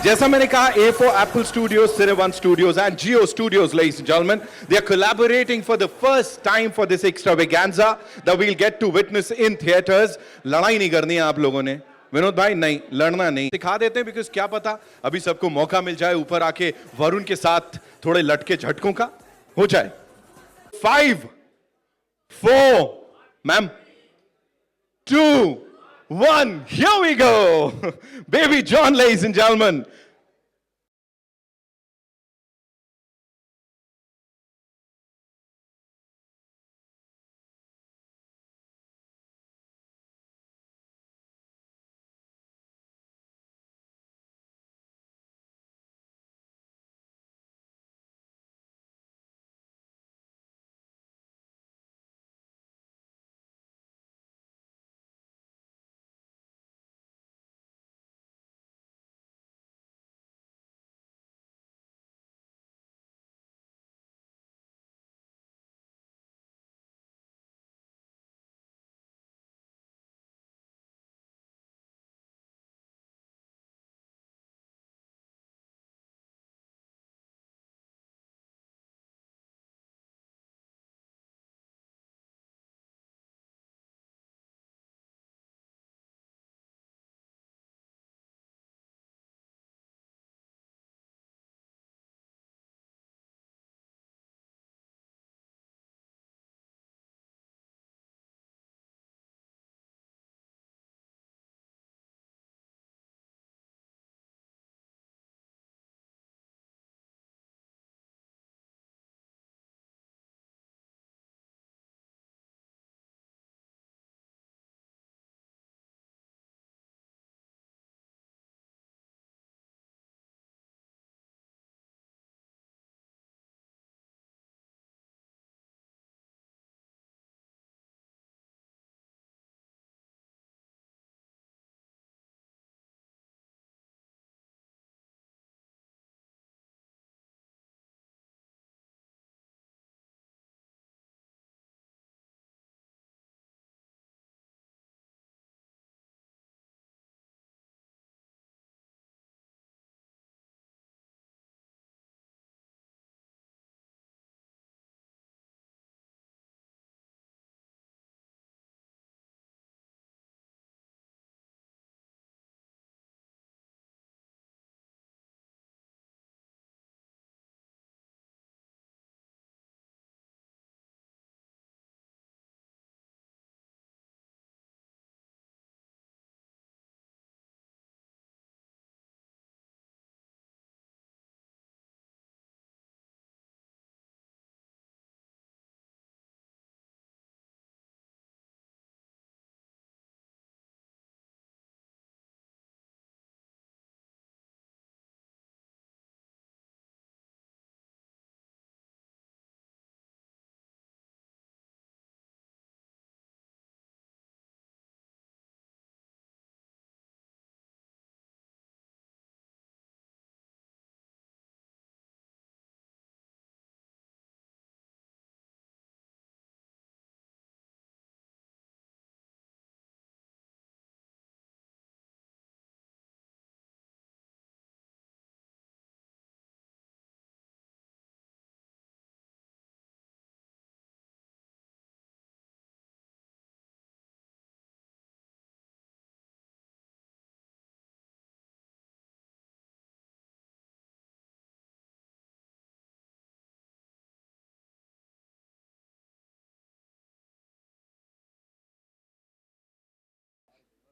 जैसा मैंने कहा, A for Apple Studios, Cineone Studios, and Geo Studios, ladies and gentlemen, they are collaborating for the first time for this extravaganza that we'll get to witness in theaters. लड़ाई नहीं करनी है आप लोगों ने, विनोद भाई, नहीं लड़ना नहीं, दिखा देते हैं, बिकॉज क्या पता अभी सबको मौका मिल जाए ऊपर आके वरुण के साथ थोड़े लटके झटकों का हो जाए. 5, 4, ma'am, 2, 1, here we go. Baby John, ladies and gentlemen.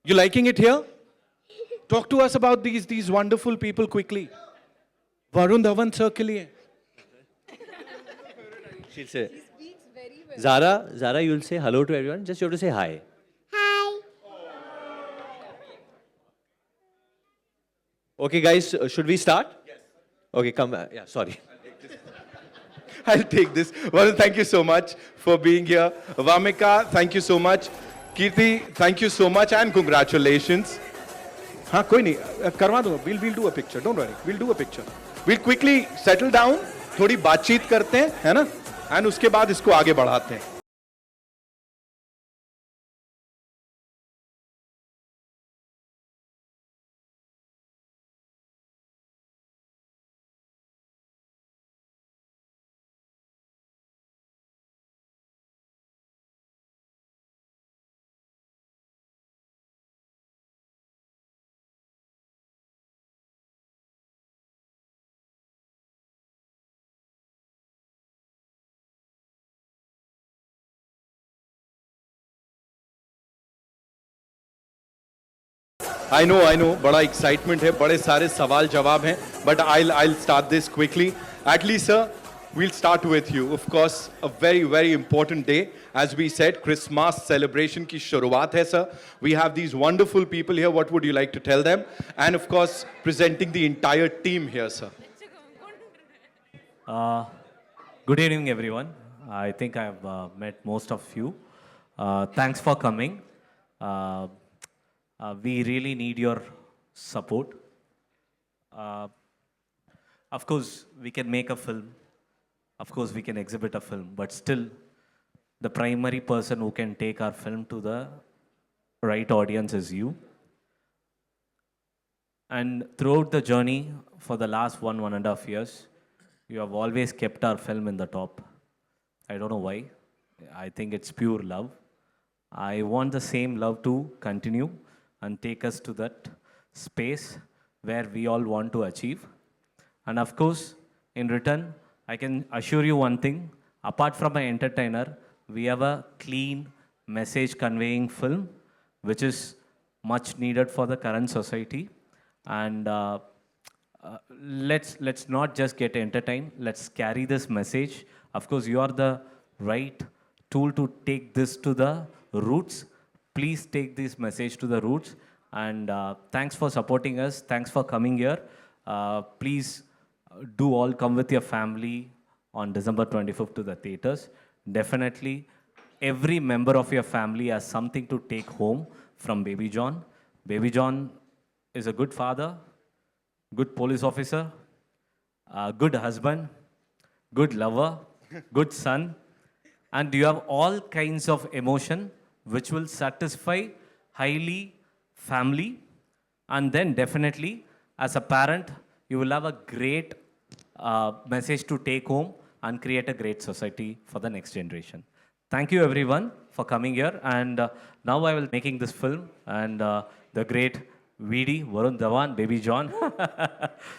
You liking it here? Talk to us about these wonderful people quickly. Varun Dhawan sir के लिए. She'll say, Zara, you'll say hello to everyone. Just you have to say hi. Hi. Okay, guys, should we start? Yes. Okay, come. Yeah, sorry. I'll take this. Varun, thank you so much for being here. Vamika, thank you so much. Kirti, thank you so much and congratulations. हाँ कोई नहीं करवा दो. We'll do a picture. Don't worry. We'll do a picture. We'll quickly settle down. थोड़ी बातचीत करते हैं, है ना? And उसके बाद इसको आगे बढ़ाते हैं. I know, बड़ा excitement है, बड़े सारे सवाल जवाब हैं, but I'll start this quickly. At least, sir, we'll start with you. Of course, a very, very important day. As we said, Christmas celebration की शुरुआत है, sir. We have these wonderful people here. What would you like to tell them? And of course, presenting the entire team here, sir. Good evening, everyone. I think I've met most of you. Thanks for coming. We really need your support. Of course, we can make a film. Of course, we can exhibit a film. But still, the primary person who can take our film to the right audience is you. And throughout the journey, for the last 1.5 years, you have always kept our film in the top. I don't know why. I think it's pure love. I want the same love to continue and take us to that space where we all want to achieve. And of course, in return, I can assure you one thing. Apart from an entertainer, we have a clean message conveying film, which is much needed for the current society. And let's not just get entertained. Let's carry this message. Of course, you are the right tool to take this to the roots. Please take this message to the roots. And thanks for supporting us. Thanks for coming here. Please do all come with your family on December 25th to the theaters. Definitely, every member of your family has something to take home from Baby John. Baby John is a good father, good police officer, good husband, good lover, good son, and you have all kinds of emotion which will satisfy highly family. And then definitely, as a parent, you will have a great message to take home and create a great society for the next generation. Thank you everyone for coming here. And now I will making this film, and the great VD Varun Dhawan, Baby John.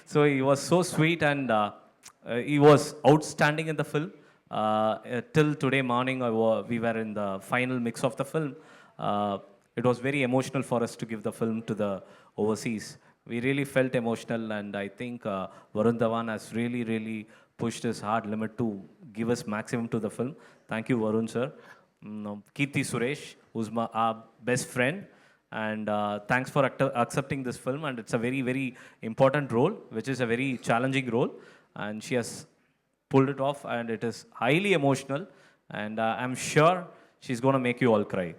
So he was so sweet, and he was outstanding in the film. Till today morning, we were in the final mix of the film. It was very emotional for us to give the film to the overseas. We really felt emotional, and I think Varun Dhawan has really, really pushed his hard limit to give us maximum to the film. Thank you, Varun sir. Kirti Suresh, who's our best friend, and thanks for accepting this film. And it's a very, very important role, which is a very challenging role, and she has pulled it off, and it is highly emotional, and I'm sure she's going to make you all cry.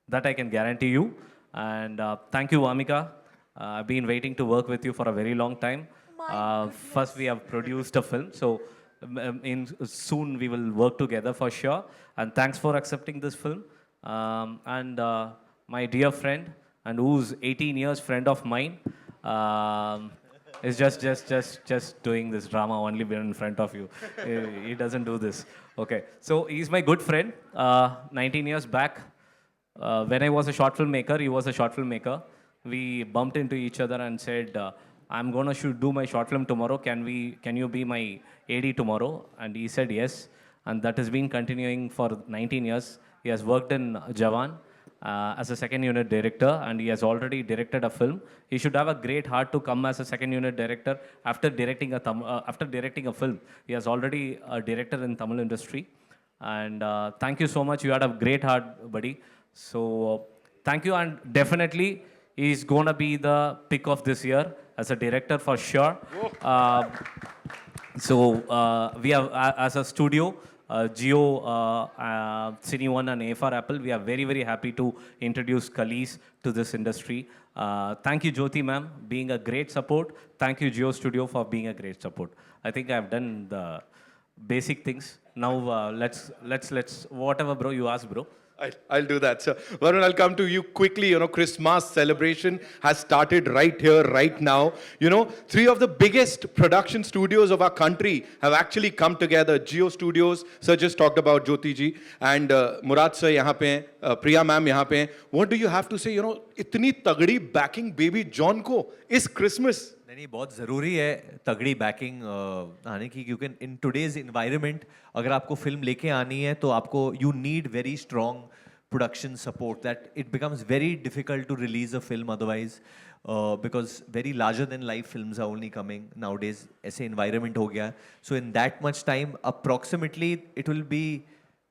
That I can guarantee you. And thank you, Vamika. I've been waiting to work with you for a very long time. First, we have produced a film, so soon we will work together for sure. And thanks for accepting this film. And my dear friend, and who's 18 years friend of mine, is just doing this drama only in front of you. He doesn't do this. Okay, so he's my good friend. 19 years back, when I was a short filmmaker, he was a short filmmaker. We bumped into each other and said, I'm gonna do my short film tomorrow. Can you be my AD tomorrow? And he said yes. And that has been continuing for 19 years. He has worked in Jawan as a second unit director, and he has already directed a film. He should have a great heart to come as a second unit director after directing a film. He has already a director in Tamil industry. And thank you so much. You had a great heart, buddy. So thank you, and definitely he's gonna be the pick of this year as a director for sure. So we have, as a studio, Jio, Cine One and AFR Apple, we are very, very happy to introduce Khalees to this industry. Thank you, Jyoti ma'am, being a great support. Thank you, Jio Studio, for being a great support. I think I've done the basic things. Now let's whatever, bro, you ask, bro. I'll do that, sir. Varun, I'll come to you quickly. You know, Christmas celebration has started right here, right now. You know, 3 of the biggest production studios of our country have actually come together. Jio Studios, sir just talked about Jyoti ji, and Murad sir यहाँ पे हैं, Priya ma'am यहाँ पे हैं. What do you have to say? You know, इतनी तगड़ी backing Baby John को इस Christmas. नहीं, बहुत ज़रूरी है तगड़ी बैकिंग आने की, क्योंकि इन टुडेज इन्वायरमेंट अगर आपको फिल्म लेके आनी है तो आपको you need very strong production support, that it becomes very difficult to release a film otherwise. because very larger than life films are only coming nowadays. ऐसे environment हो गया. So in that much time, approximately it will be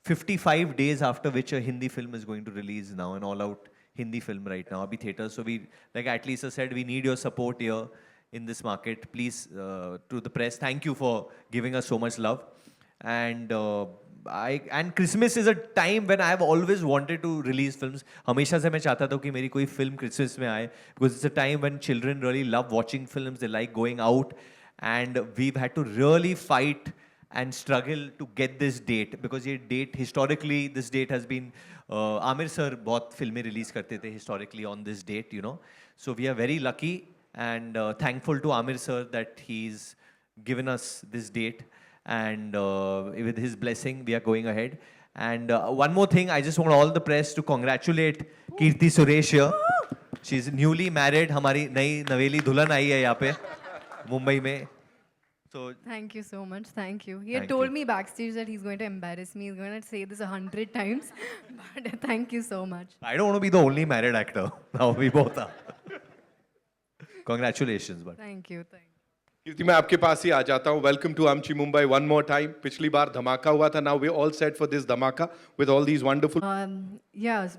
55 days after which a Hindi film is going to release now, an all-out Hindi film right now, abhi theaters. So we, like at least said, we need your support here in this market. Please, to the press, thank you for giving us so much love. And Christmas is a time when I have always wanted to release films. हमेशा से मैं चाहता था कि मेरी कोई film Christmas में आए, because it's a time when children really love watching films. They like going out, and we've had to really fight and struggle to get this date, because ये date historically, this date has been Aamir sir बहुत फिल्में release करते थे historically on this date, you know. So we are very lucky and thankful to Amir sir that he's given us this date, and with his blessing we are going ahead. And one more thing, I just want all the press to congratulate Kirti Suresh here. She's newly married. हमारी नई नवेली दुल्हन आई है यहाँ पे मुंबई में. So Thank you so much. Thank you. He Thank had told you. me backstage that he's going to embarrass me. He's going to say this 100 times. But thank you so much. I don't want to be the only married actor. Now we both are. Congratulations, but. Thank you. Thank you. कीर्ति मैं आपके पास ही आ जाता हूँ. Welcome to आमची Mumbai one more time. पिछली बार धमाका हुआ था. Now we all set for this धमाका with all these wonderful. Yes,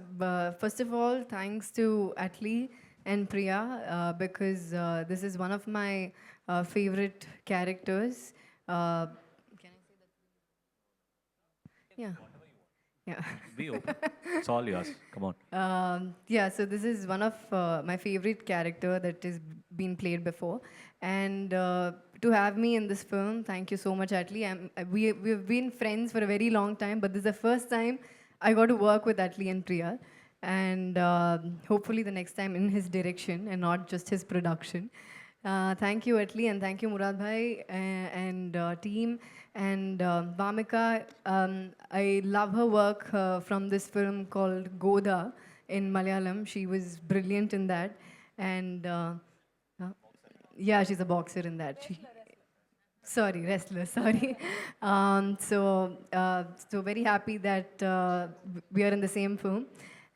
first of all, thanks to Atli and Priya because this is one of my favorite characters. Can I say that? Yeah. Yeah. Be open. It's all yours. Come on. Yeah, so this is one of my favorite character that is been played before, and to have me in this film, thank you so much, Atli. We've been friends for a very long time, but this is the first time I got to work with Atli and Priya, and hopefully the next time in his direction and not just his production. Thank you, Atli, and thank you, Murad Bhai and team. And Vamika, I love her work from this film called Goda in Malayalam. She was brilliant in that. And yeah, she's a boxer in that. Sorry, wrestler, sorry. So very happy that we are in the same film.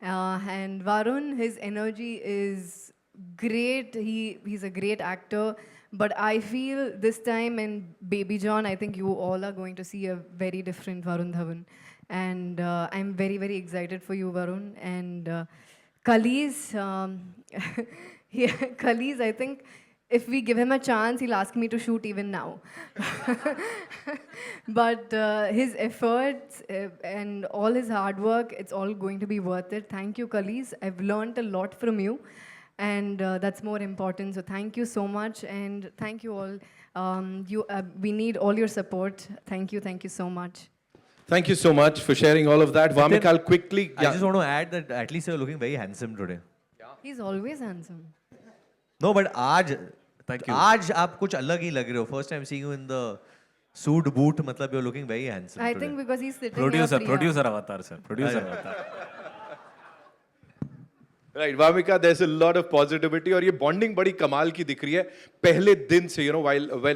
And Varun, his energy is great. He's a great actor. But I feel this time in Baby John, I think you all are going to see a very different Varun Dhawan. And I'm very, very excited for you, Varun. And Khalees, yeah, Khalees, I think if we give him a chance, he'll ask me to shoot even now. But his efforts and all his hard work, it's all going to be worth it. Thank you, Khalees. I've learned a lot from you. And that's more important. So thank you so much, and thank you all. We need all your support. Thank you so much. Thank you so much for sharing all of that. Vamika, I'll quickly. I just want to add that at least you're looking very handsome today. He's always handsome. No, but आज Thank you. आज आप कुछ अलग ही लग रहे हो. First time seeing you in the suit boot, मतलब you're looking very handsome. I today. think because he's sitting Producer, here. Priya. producer avatar, sir. Producer avatar. Right, Vamika, there's a lot of positivity और ये bonding बड़ी कमाल की दिख रही है पहले दिन से, you know,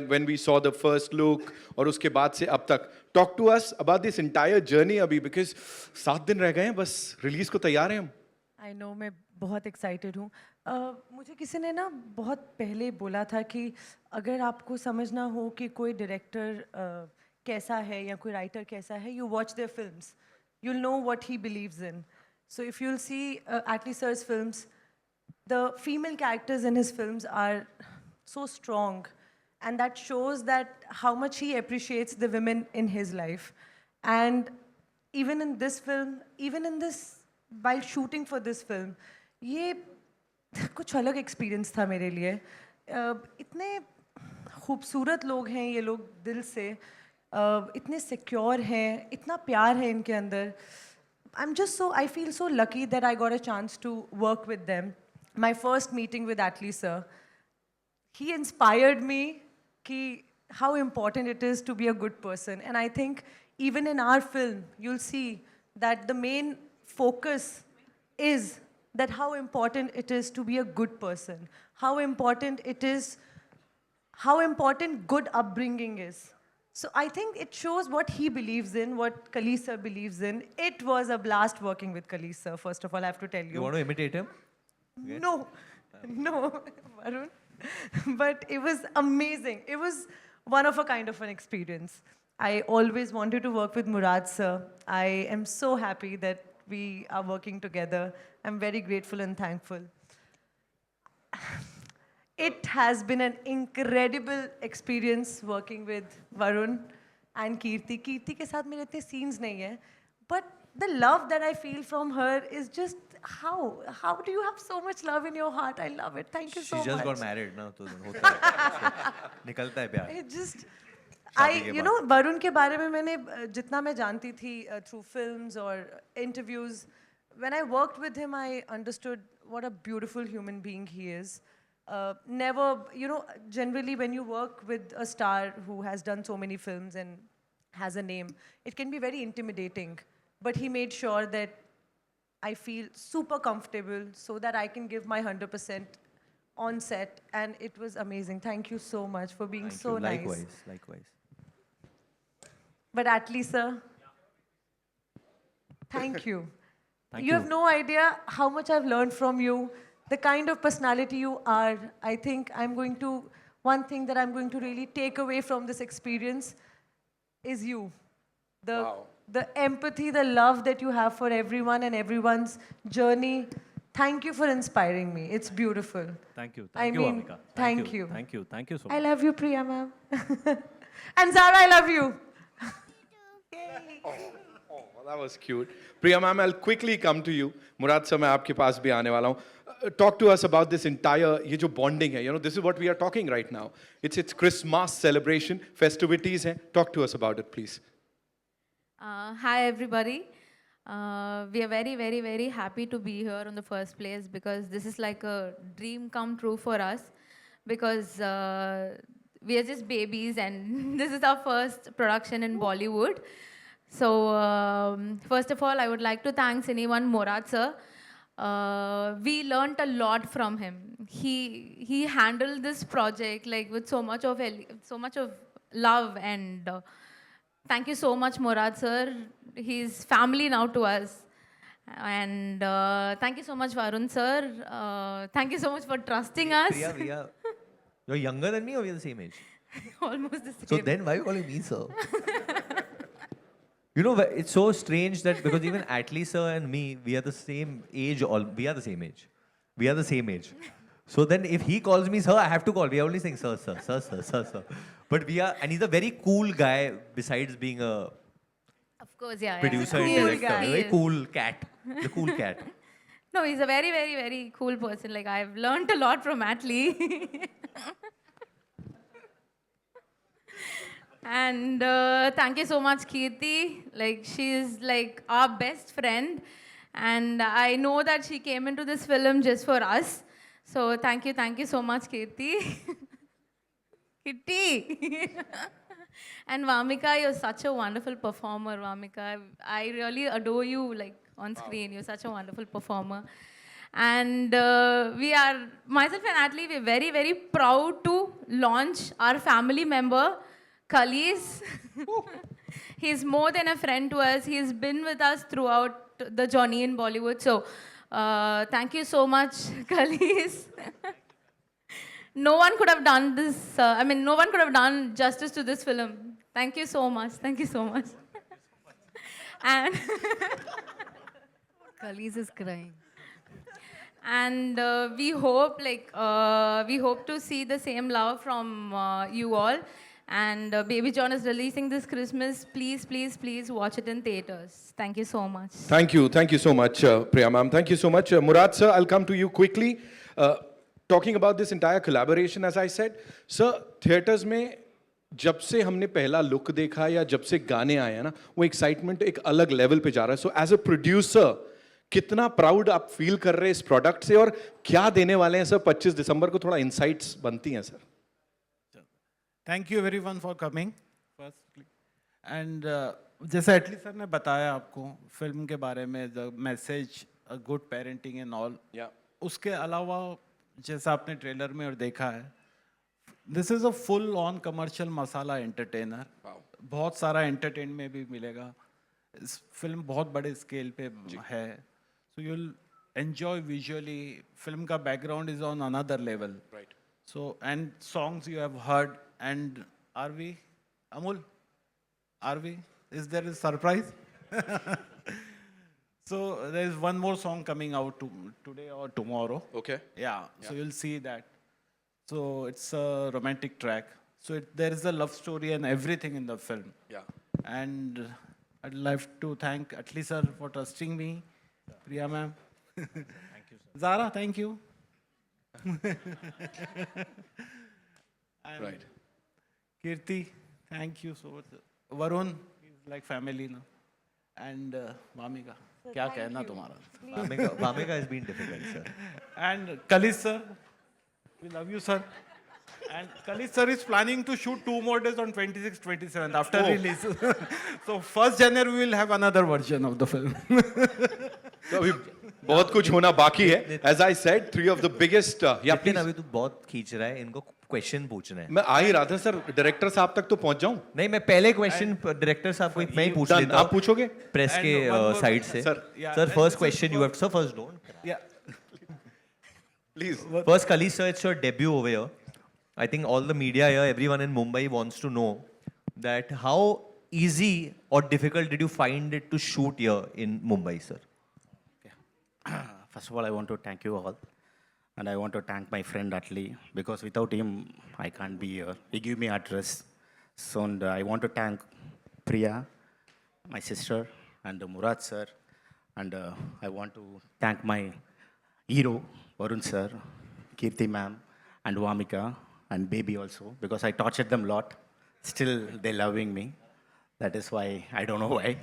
when we saw the first look और उसके बाद से अब तक. Talk to us about this entire journey अभी, because 7 दिन रह गए हैं बस रिलीज को तैयार हैं हम. आई नो मैं बहुत एक्साइटेड हूँ. मुझे किसी ने ना बहुत पहले बोला था कि अगर आपको समझना हो कि कोई डायरेक्टर कैसा है या कोई राइटर कैसा है, you watch their films, you'll know what he believes in. So if you'll see Atli sir's films, the female characters in his films are so strong, and that shows that how much he appreciates the women in his life. And even in this film, even in this, while shooting for this film, ये कुछ अलग experience था मेरे लिए. इतने खूबसूरत लोग हैं ये लोग दिल से, इतने secure हैं, इतना प्यार है इनके अंदर. I feel so lucky that I got a chance to work with them. My first meeting with Atli sir, he inspired me how important it is to be a good person. And I think even in our film, you'll see that the main focus is that how important it is to be a good person, how important good upbringing is. So I think it shows what he believes in, what Khalees sir believes in. It was a blast working with Khalees sir, first of all, I have to tell you. You want to imitate him? No. No, Varun. But it was amazing. It was one of a kind of an experience. I always wanted to work with Murad sir. I am so happy that we are working together. I'm very grateful and thankful. It has been an incredible experience working with Varun and Kirti. Kirti के साथ मेरे इतने scenes नहीं है, but the love that I feel from her is just how do you have so much love in your heart? I love it. Thank you so She much. just got married ना, तो होता है. निकलता है प्यार. It just शादी के you know Varun के बारे में मैंने जितना मैं जानती थी through films or interviews, when I worked with him, I understood what a beautiful human being he is. Never, you know, generally when you work with a star who has done so many films and has a name, it can be very intimidating. But he made sure that I feel super comfortable so that I can give my 100% on set, and it was amazing. Thank you so much for being Thank so you. nice. Likewise, likewise. But Atlee sir, thank you. Thank You have no idea how much I've learned from you, the kind of personality you are. I think one thing that I'm going to really take away from this experience is you. The empathy, the love that you have for everyone and everyone's journey. Thank you for inspiring me. It's beautiful. Thank you. I Thank you, mean, Amika. thank you. Thank you. Thank you so I much. love you, Priya ma'am. And Zara, I love you. Oh, that was cute. Priya ma'am, I'll quickly come to you. Murad sir, मैं आपके पास भी आने वाला हूँ. Talk to us about this entire ये जो bonding है. You know, this is what we are talking right now. It's Christmas celebration, festivities हैं. Talk to us about it, please. Hi everybody. We are very, very, very happy to be here in the first place because this is like a dream come true for us because we are just babies and this is our first production in Bollywood. So first of all, I would like to thank Cineone Murad sir. We learnt a lot from him. He handled this project like with so much of love and thank you so much, Murad sir. He's family now to us. And thank you so much, Varun sir. Thank you so much for trusting us. Priya, you're younger than me or we're the same age? Almost the same. So then why are you calling me sir? You know, it's so strange that because even Atlee sir and me, we are the same age. We are the same age. We are the same age. So then if he calls me sir, I have to call. We are only saying sir, sir, sir, sir, sir, sir. But we are, and he's a very cool guy besides being a Of course, yeah. producer and Cool director. guy. A He very is. cool cat. The cool cat. No, he's a very, very, very cool person. Like, I've learned a lot from Atlee. And thank you so much, Kirti. Like, she's like our best friend. And I know that she came into this film just for us. So thank you so much, Kirti. Kitty. And Vamika, you're such a wonderful performer, Vamika. I really adore you, like, on screen. You're such a wonderful performer. And myself and Atlee, we're very, very proud to launch our family member, Khalis. He's more than a friend to us. He's been with us throughout the journey in Bollywood. So thank you so much, Khalis. No one could have done this. No one could have done justice to this film. Thank you so much. Thank you so much. And Khalis is crying. and we hope to see the same love from you all. And Baby John is releasing this Christmas. Please, please, please watch it in theaters. Thank you so much. Thank you so much, Priya ma'am. Thank you so much. Murad sir, I'll come to you quickly. Talking about this entire collaboration, as I said, sir, theaters में जब से हमने पहला look देखा या जब से गाने आए हैं ना, वो एक्साइटमेंट एक अलग लेवल पे जा रहा है. सो एज अ प्रोड्यूसर कितना प्राउड आप फील कर रहे हैं इस प्रोडक्ट से और क्या देने वाले हैं सर 25 दिसंबर को? थोड़ा इंसाइट्स बनती हैं sir. Thank you everyone for coming firstly and जैसे एटली सर ने बताया आपको फिल्म के बारे में the message good parenting and all, उसके अलावा जैसा आपने ट्रेलर में और देखा है, this is a full on commercial masala entertainer. बहुत सारा एंटरटेन में भी मिलेगा. इस फिल्म बहुत बड़े स्केल पे है. सो enjoy visually. Film ka background is on another level. Right. So, and songs you have heard, and are we, Amul? Are we? Is there a surprise? So there is one more song coming out today or tomorrow. Okay. Yeah, so you'll see that. So it's a romantic track. So there is a love story and everything in the film. Yeah. And I'd like to thank Atli sir for trusting me. Priya ma'am. Thank you, sir. Zara, thank you. And Right. Kirti, thank you so much. Varun, he's like family now. And Vamika. क्या कहना तुम्हारा? Vamika has been difficult, sir. And Kalish sir, we love you, sir. And Kalish sir is planning to shoot 2 more days on 26th, 27th after release. So 1st January we will have another version of the film. तो अभी बहुत कुछ होना बाकी है. As I said, 3 of the biggest. Yeah, लेकिन please. अभी तू बहुत खींच रहा है, इनको क्वेश्चन पूछना है. मैं आ ही रहा था सर, डायरेक्टर साहब तक तो पहुंच जाऊं. नहीं, मैं पहले क्वेश्चन डायरेक्टर साहब को मैं ही पूछ Done. लेता हूं. आप पूछोगे? प्रेस And के one more साइड question, से. sir. Yeah, Sir, and first this question is you have. Sir, first don't. Yeah. Please. First, Kali sir, it's your debut over here. I think all the media here, everyone in Mumbai wants to know that how easy or difficult did you find it to shoot here in Mumbai, sir? First of all, I want to thank you all. And I want to thank my friend Atli, because without him, I can't be here. He gave me address. So and, I want to thank Priya, my sister, and Murad sir. And I want to thank my hero, Varun sir, Kirti ma'am, and Vamika, and baby also, because I tortured them a lot. Still, they're loving me. That is why, I don't know why.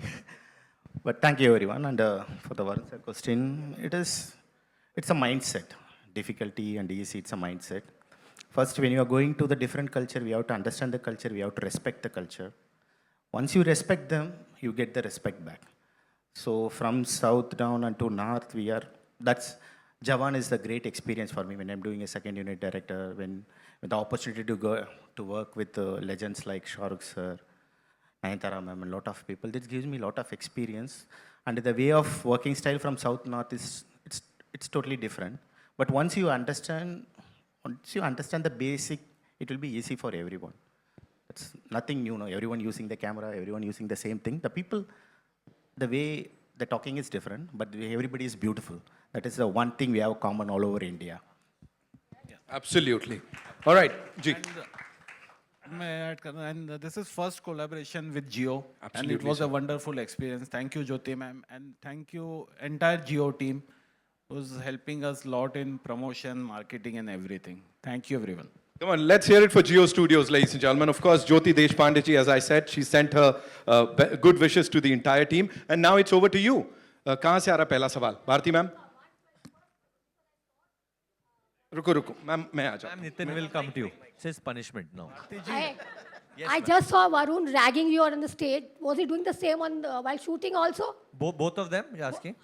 But thank you everyone. And for the Varun sir question, it's a mindset. Difficulty and easy, it's a mindset. First, when you are going to the different culture, we have to understand the culture, we have to respect the culture. Once you respect them, you get the respect back. So from south down and to north, Jawan is the great experience for me when I'm doing a second unit director, when the opportunity to go to work with legends like Shahrukh sir, Nayanthara ma'am, and a lot of people. This gives me a lot of experience. And the way of working style from south north it's totally different. But once you understand the basic, it will be easy for everyone. It's nothing new. No? Everyone using the camera, everyone using the same thing. The people, the way the talking is different, but everybody is beautiful. That is the one thing we have common all over India. Absolutely. All right, Ji. May I add, and this is first collaboration with Jio, and Absolutely, it was sir. a wonderful experience. Thank you, Jyoti ma'am, and thank you entire Jio team, who's helping us a lot in promotion, marketing, and everything. Thank you, everyone. Come on, let's hear it for Geo Studios, ladies and gentlemen. Of course, Jyoti Deshpande ji, as I said, she sent her good wishes to the entire team. And now it's over to you. कहाँ से आ रहा पहला सवाल? Bharti ma'am? रुको, ma'am मैं आ जाऊँ. Ma'am, Nitin will come to you. Says punishment now. I just saw Varun ragging you on the stage. Was he doing the same while shooting also? Both of them, you're asking?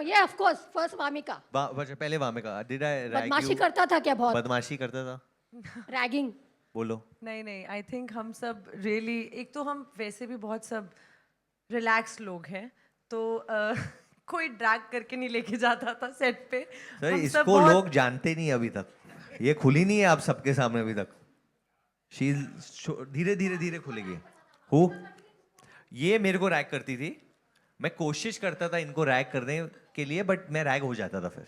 Yeah, of course. First Vamika. पहले Vamika. Did I rag you? बदमाशी करता था क्या बहुत? बदमाशी करता था? Ragging. बोलो. नहीं आई थिंक हम सब रियली एक तो हम वैसे भी बहुत सब रिलैक्स लोग हैं तो कोई ड्रैग करके नहीं लेके जाता था सेट पे. सर हम सब इसको बहुत- लोग जानते नहीं अभी तक. ये खुली नहीं है आप सबके सामने अभी तक. शी धीरे खुलेगी. हु? ये मेरे को रैग करती थी. मैं कोशिश करता था इनको रैग करने के लिए, बट मैं रैग हो जाता था फिर.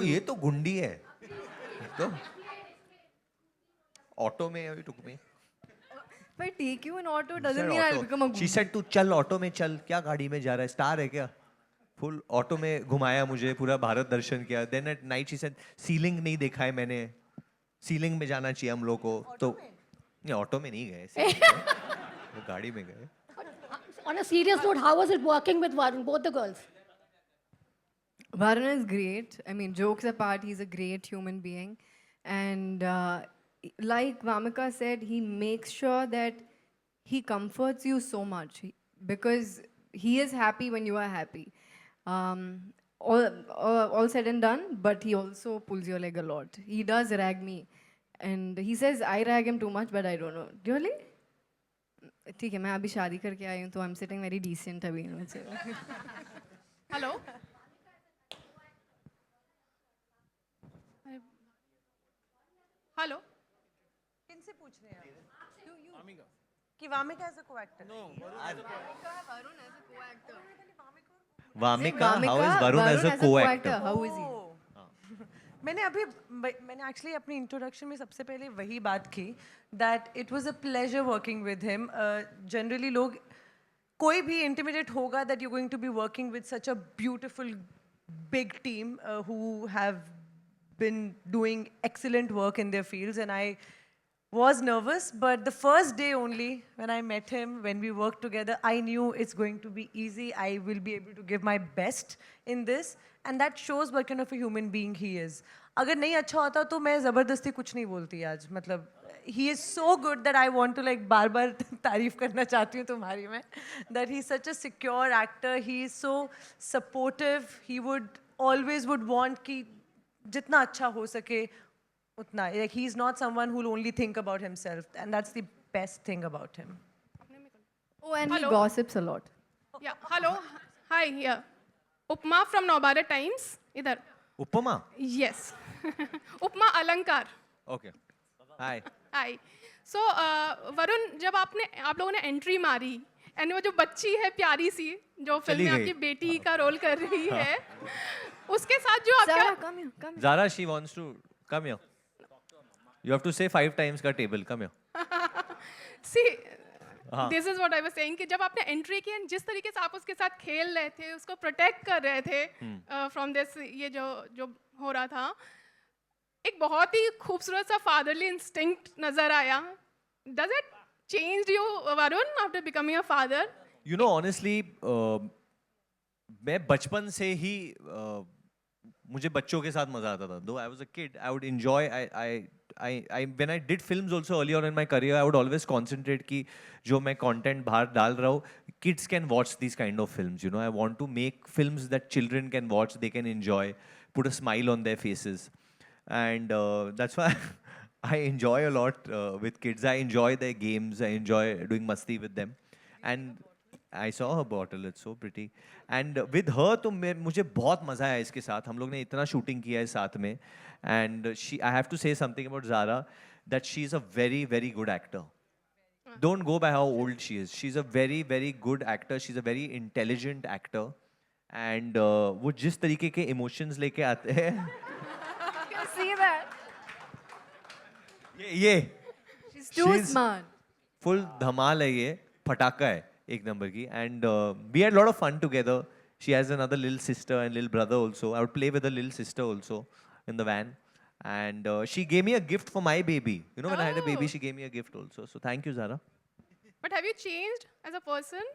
ये तो गुंडी है. तो ऑटो में अभी टुक में. If I take you in auto, doesn't mean I'll become a she said तू चल ऑटो में चल. क्या गाड़ी में जा रहा है? स्टार है क्या? फुल ऑटो में घुमाया मुझे, पूरा भारत दर्शन किया. Then at night she said ceiling नहीं देखा है मैंने. सीलिंग में जाना चाहिए हम लोग को. तो नहीं, ऑटो में नहीं गए. वो गाड़ी में गए. On a serious note, how was it working with Varun, both the girls? Varun is great. I mean, jokes apart, he's a great human being. And like Vamika said, he makes sure that he comforts you so much because he is happy when you are happy. All said and done, but he also pulls your leg a lot. He does rag me. And he says I rag him too much, but I don't know. Really? ठीक है मैं अभी शादी करके आई हूँ तो I'm sitting very decent अभी. Hello hello किनसे पूछ रहे हैं आप? कि Vamika as a co-actor? Vamika, how is Varun as a co-actor? How is he? मैंने एक्चुअली अपनी इंट्रोडक्शन में सबसे पहले वही बात की that it was a pleasure working with him. Generally लोग कोई भी इंटिमिडेट होगा that you going to be working with such a beautiful big team who have been doing excellent work in their fields, and I was nervous, but the first day only when I met him, when we worked together, I knew it's going to be easy. I will be able to give my best in this, and that shows what kind of a human being he is. अगर नहीं अच्छा होता तो मैं ज़बरदस्ती कुछ नहीं बोलती आज. मतलब he is so good that I want to like बार-बार तारीफ करना चाहती हूँ तुम्हारी मैं. That he is such a secure actor. He is so supportive. He would want कि जितना अच्छा हो सके उतना. Like he is not someone who will only think about himself, and that's the best thing about him. Oh, and Hello. he gossips a lot. Yeah, hello. Hi, here. Upma from Navbharat Times. इधर. Upama? Yes. Upma Alankar. Okay. Hi. Hi. So, Varun, जब आप लोगों ने entry मारी and वो जो बच्ची है प्यारी सी जो फिल्म में गई। आपकी बेटी का रोल कर रही है उसके साथ जो Sarah, आपका come here, come here. Zara, she wants to come here. You have to say 5 times का table. Come here. सी हाँ. This is what I was saying कि जब आपने एंट्री की and जिस तरीके से आप उसके साथ खेल रहे थे उसको प्रोटेक्ट कर रहे थे फ्रॉम दिस ये जो हो रहा था एक बहुत ही खूबसूरत सा फादरली इंस्टिंक्ट नजर आया. Does it change you Varun after becoming a father? You know, honestly, मैं बचपन से ही मुझे बच्चों के साथ मजा आता था. Though I was a kid, I would enjoy. When I did films also early on in my career, I would always concentrate कि जो मैं content बाहर डाल रहा हूँ, kids can watch these kind of films. You know, I want to make films that children can watch, they can enjoy, put a smile on their faces, and that's why I enjoy a lot with kids. I enjoy their games. I enjoy doing masti with them, and I saw her bottle. It's so pretty. And with her, तो मुझे बहुत मजा आया इसके साथ. हम लोग ने इतना shooting किया है साथ में. And I have to say something about Zara, that she is a very, very good actor. Don't go by how old she is. She's a very, very good actor. She's a very intelligent actor. And वो जिस तरीके के emotions लेके आते हैं. You see that? ये She's too smart. full धमाल है ये. फटाका है एक नंबर की. And we had a lot of fun together. She has another little sister and little brother also. I would play with her little sister also in the van. And she gave me a gift for my baby. You know, when I had a baby, she gave me a gift also. So thank you, Zara. But have you changed as a person?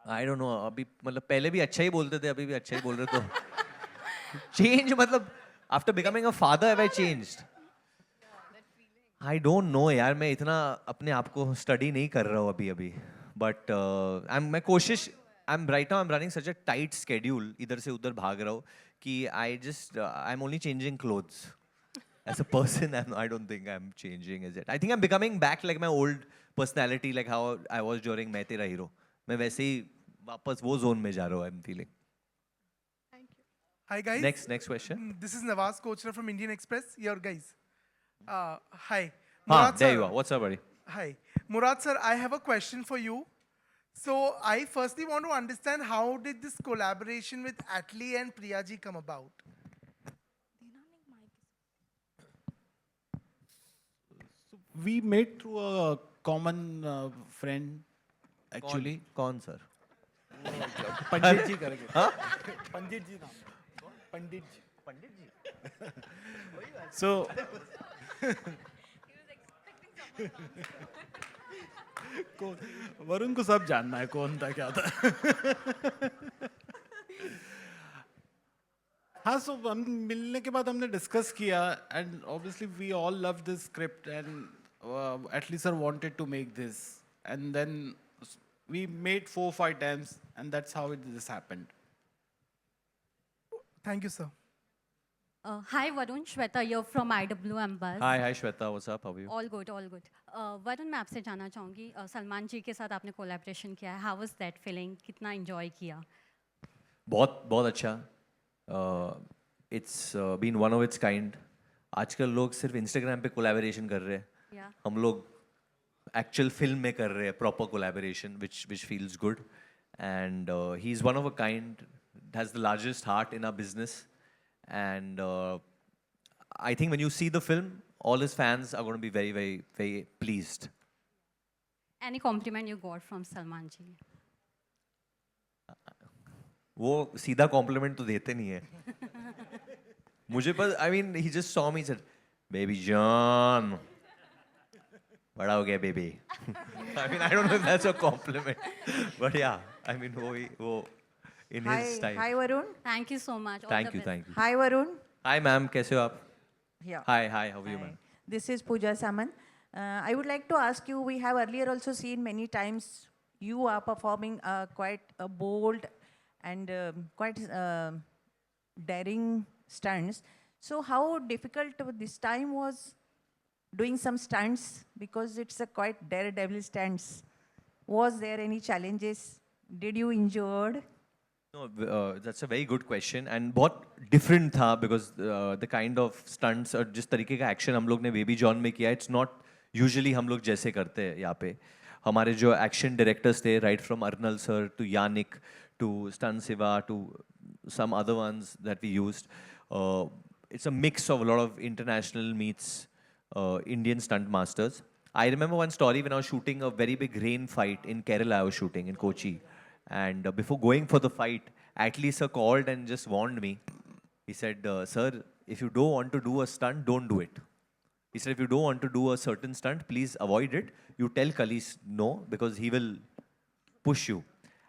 I don't know. अभी मतलब पहले भी अच्छा ही बोलते थे, अभी भी अच्छा ही बोल रहे तो. Change मतलब after becoming a father, have I changed? I don't know यार. मैं इतना अपने आप को study नहीं कर रहा हूँ अभी. But मैं कोशिश. Right now I'm running such a tight schedule. इधर से उधर भाग रहा हूँ कि I'm only changing clothes. As a person, I don't think I'm changing as yet. I think I'm becoming back like my old personality, like how I was during मैं तेरा hero. मैं वैसे ही वापस वो zone में जा रहा हूँ. I'm feeling. Thank you. Hi guys. Next question. This is Nawaz Kochra from Indian Express. Your guys. Hi. There sir. you are. What's up, buddy? Hi. Murad sir, I have a question for you. So I firstly want to understand how did this collaboration with Atlee and Priyaji come about? We met through a common friend, actually. कौन sir? पंडित जी करके. पंडित जी नाम. पंडित जी. So. Varun को सब जानना है कौन था क्या था. हाँ, so हम मिलने के बाद हमने डिस्कस किया and obviously we all love this script and Atlee sir wanted to make this and then we made 4-5 times and that's how this happened. Thank you, sir. Hi Varun, Shweta here from IWM Buzz. Hi Shweta, what's up? How are you? All good, all good. Varun मैं आपसे जानना चाहूँगी सलमान जी के साथ आपने collaboration किया है. How was that feeling? कितना enjoy किया? बहुत बहुत अच्छा. It's been one of its kind. आजकल लोग सिर्फ इंस्टाग्राम पे कोलैबोरेशन कर रहे हैं. Yeah. हम लोग एक्चुअल फिल्म में कर रहे हैं proper collaboration which feels good. And he's one of a kind, has the largest heart in our business. And I think when you see the film, all his fans are going to be very, very, very pleased. Any compliment you got from Salman ji? वो सीधा complement तो देते नहीं है. मुझे पर I mean he just saw me, said, "Baby John, बड़ा हो गया baby." I mean I don't know if that's a compliment, but yeah, I mean वो in his time. Hi Varun. Thank you so much. All Thank the you, best. thank you. Hi Varun. Hi ma'am, कैसे हो आप? Yeah. Hi, how are you Hi. ma'am? This is Pooja Saman. I would like to ask you, we have earlier also seen many times you are performing quite a bold and quite daring stunts. So how difficult this time was doing some stunts, because it's a quite daredevil stunts. Was there any challenges? Did you injured? No, that's a very good question and बहुत different था because the kind of stunts और जिस तरीके का action हम लोग ने baby John में किया, it's not usually हम लोग जैसे करते हैं यहाँ पे. हमारे जो action directors थे, right from Arnal sir to Yannick to Stan Siva to some other ones that we used, it's a mix of a lot of international meets Indian stunt masters. I remember one story when I was shooting a very big rain fight in Kerala. I was shooting in Kochi. And before going for the fight, Atlee sir called and just warned me. He said, "Sir, if you don't want to do a stunt, don't do it." He said, "If you don't want to do a certain stunt, please avoid it. You tell Kalis no, because he will push you."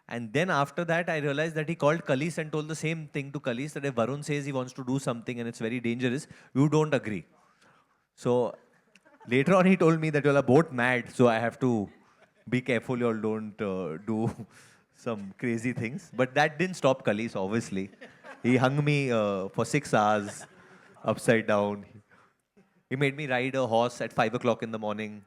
And then after that, I realized that he called Kalis and told the same thing to Kalis, that if Varun says he wants to do something and it's very dangerous, you don't agree. So later on, he told me that you all are both mad, so I have to be careful you all don't do some crazy things. But that didn't stop Kalis, obviously. He hung me for 6 hours upside down. He made me ride a horse at 5 o'clock in the morning.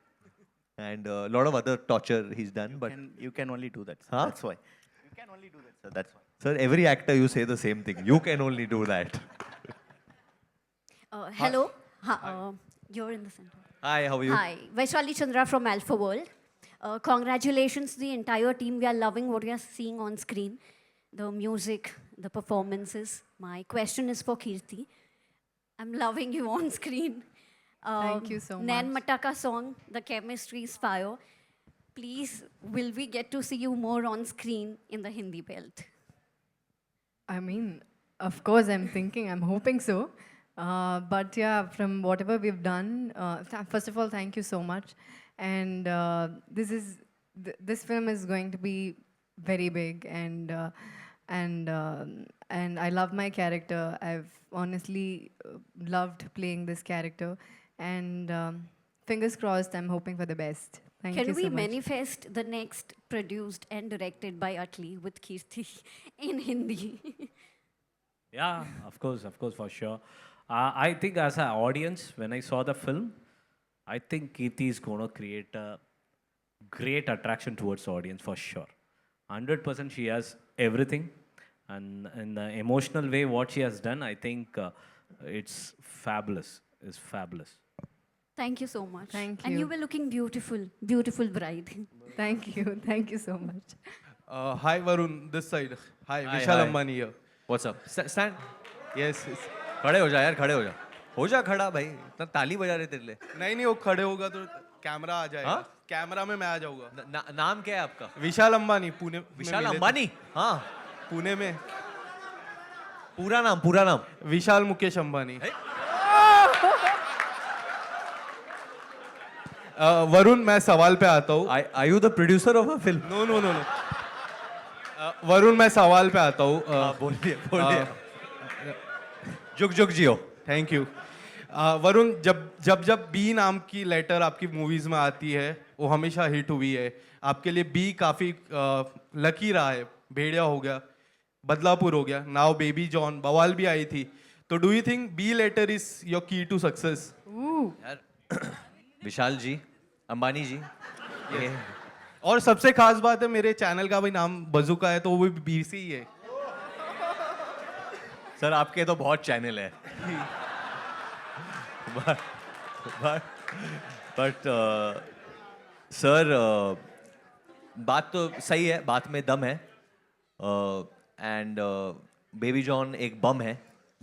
And a lot of other torture he's done. But You can only do that. Sir. Huh? That's why. You can only do that, sir. That's why. Sir, every actor you say the same thing. You can only do that. Hello. You're in the center. Hi, how are you? Hi, Vaishali Chandra from Alpha World. Congratulations to the entire team. We are loving what we are seeing on screen. The music, the performances. My question is for Kirti. I'm loving you on screen. Thank you so Nain much. Mataka song, the chemistry is fire. Please, will we get to see you more on screen in the Hindi belt? I mean, of course, I'm hoping so. But yeah, from whatever we've done, first of all, thank you so much. And this film is going to be very big, and I love my character. I've honestly loved playing this character, and fingers crossed. I'm hoping for the best. Thank you Can so we much. manifest the next produced and directed by Atlee with Kirti in Hindi? Yeah, of course, for sure. I think as an audience, when I saw the film, I think Kirti is going to create a great attraction towards the audience for sure. 100% she has everything. And in the emotional way, what she has done, I think it's fabulous. It's fabulous. Thank you so much. Thank And you. you were looking beautiful, beautiful bride. Thank you so much. Hi Varun, this side. Hi, Hi, Vishal hi. Ambani here. What's up? Stand. Yes. खड़े हो जा यार, खड़े हो जा. हो जा खड़ा भाई. इतना ताली बजा रहे तेरे लिए. नहीं वो खड़े होगा तो कैमरा आ जाएगा. हाँ? कैमरा में मैं आ जाऊंगा. नाम क्या है आपका? विशाल अंबानी, पुणे में विशाल मिले थे. अंबानी? हाँ. पुणे में. पूरा नाम. विशाल मुकेश अंबानी. वरुण, मैं सवाल पे आता हूँ. Are you the producer of a film? No. Varun, मैं सवाल पे आता हूँ. बोलिए. जुग जियो. Thank you. वरुण, जब बी नाम की लेटर आपकी मूवीज में आती है, वो हमेशा हिट हुई है. आपके लिए बी काफी लकी रहा है. भेड़िया हो गया, बदलापुर हो गया, नाउ बेबी जॉन, बवाल भी आई थी. तो do you think be later is your key to success? Vishal ji, Ambani ji. और सबसे खास बात है, मेरे चैनल का भी नाम बजुका है, तो वो भी बी से ही है. सर आपके तो बहुत चैनल है बट सर बात तो सही है, बात में दम है एंड बेबी जॉन एक बम है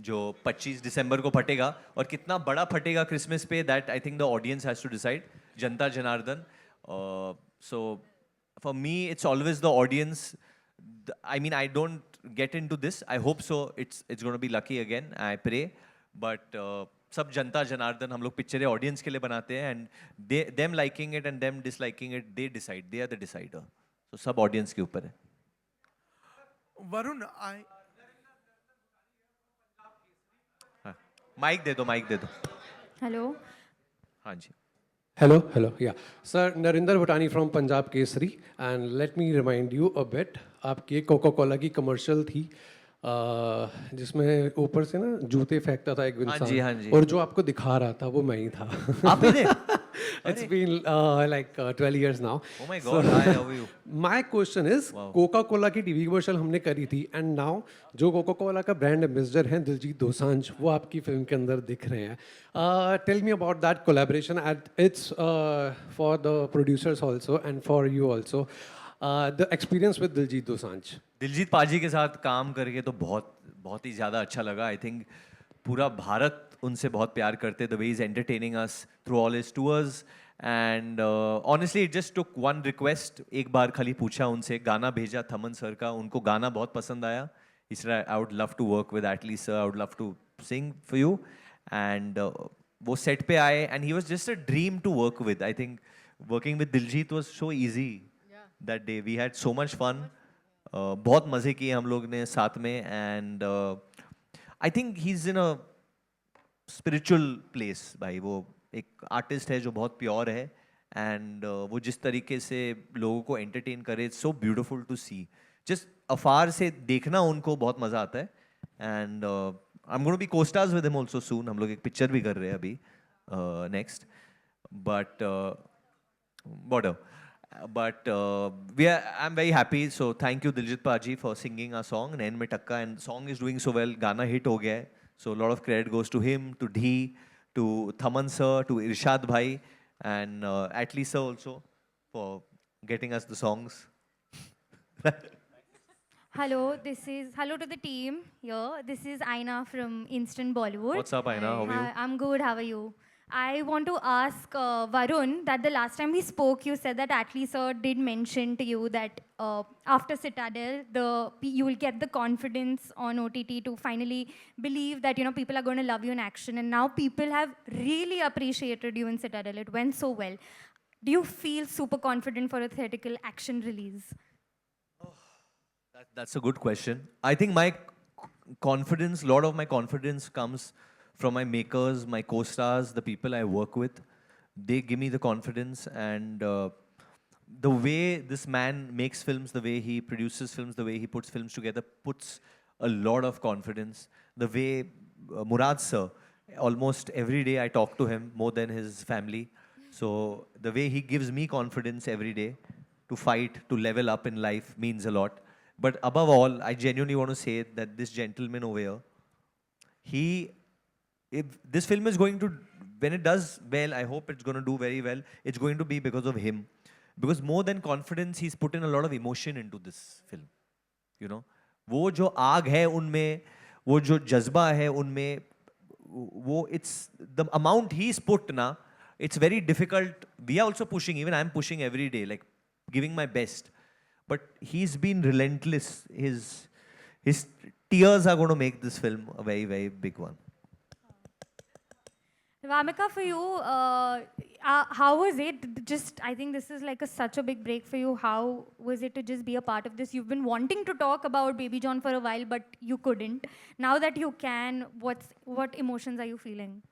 जो 25 दिसंबर को फटेगा और कितना बड़ा फटेगा क्रिसमस पे that I think the audience has to decide. जनता जनार्दन. So for me it's always the audience. I mean, I don't get into this. I hope so. It's going to be lucky again. I pray. But सब जनता जनार्दन हम लोग पिक्चरें audience के लिए बनाते हैं and them liking it and them disliking it, they decide. They are the decider. So सब audience के ऊपर है. Varun, माइक दे दो. हेलो. हाँ जी. Hello, yeah. Sir, Narinder Bhutani from Punjab Kesari, and let me remind you a bit. आपकी Coca Cola की commercial थी जिसमें ऊपर से ना जूते फेंकता था एक इंसान, हाँ जी. और जो आपको दिखा रहा था वो मैं ही था. आप ही थे? It's been like 12 years now. Oh my God, hi, how are you? My question is, Coca Cola की टीवी कमर्शियल हमने करी थी एंड नाउ जो कोका कोला का ब्रांड एम्बेसडर हैं दिलजीत दोसांझ, वो आपकी फिल्म के अंदर दिख रहे हैं. Tell me about that collaboration. It's for the producers also and for you also. The experience with Diljit Dosanjh. Diljit paaji के साथ काम करके तो बहुत ही ज़्यादा अच्छा लगा. आई थिंक पूरा भारत उनसे बहुत प्यार करते. The way is entertaining us through all his tours and honestly it just took one request. एक बार खाली पूछा उनसे, गाना भेजा थमन सर का, उनको गाना बहुत पसंद आया. इसलिए I would love to work with Atlee sir, I would love to sing for you. And वो सेट पे आए and he was just a dream to work with. I think working with Diljit was so easy that day. We had so much fun. बहुत मज़े किए हम लोग ने साथ में and I think he is in a spiritual place. भाई वो एक आर्टिस्ट है जो बहुत प्योर है एंड वो जिस तरीके से लोगों को एंटरटेन करे, it's so beautiful to see. Just afar से देखना उनको बहुत मज़ा आता है. And I am going to be co-stars with him also soon. हम लोग एक पिक्चर भी कर रहे हैं अभी next. But I'm very happy. So thank you Diljit Paji for singing our song Nain Mein Takka, and song is doing so well. Gana hit ho gaya hai. So a lot of credit goes to him, to Dhee, to Thaman sir, to Irshad bhai, and Atli sir also for getting us the songs. Hello to the team here. This is Aina from Instant Bollywood. What's up, Aina? How are you? I'm good. How are you? I want to ask Varun that the last time we spoke, you said that Atli sir did mention to you that after Citadel, you will get the confidence on OTT to finally believe that people are going to love you in action. And now people have really appreciated you in Citadel. It went so well. Do you feel super confident for a theatrical action release? That's a good question. I think my confidence, a lot of my confidence comes from my makers, my co-stars, the people I work with. They give me the confidence, and the way this man makes films, the way he produces films, the way he puts films together, puts a lot of confidence. The way Murad sir, almost every day I talk to him more than his family. So the way he gives me confidence every day to fight, to level up in life means a lot. But above all, I genuinely want to say that this gentleman over here, if this film is going to, when it does well, I hope it's going to do very well. It's going to be because of him. Because more than confidence, he's put in a lot of emotion into this film. You know, वो जो आग है उनमें, वो जो जज्बा है उनमें, वो it's the amount he's put na. It's very difficult. We are also pushing. Even I'm pushing every day, like giving my best. But he's been relentless. His tears are going to make this film a very, very big one. Vamika, for you, how was it? I think this is like such a big break for you. How was it to just be a part of this? You've been wanting to talk about Baby John for a while, but you couldn't. Now that you can, what emotions are you feeling?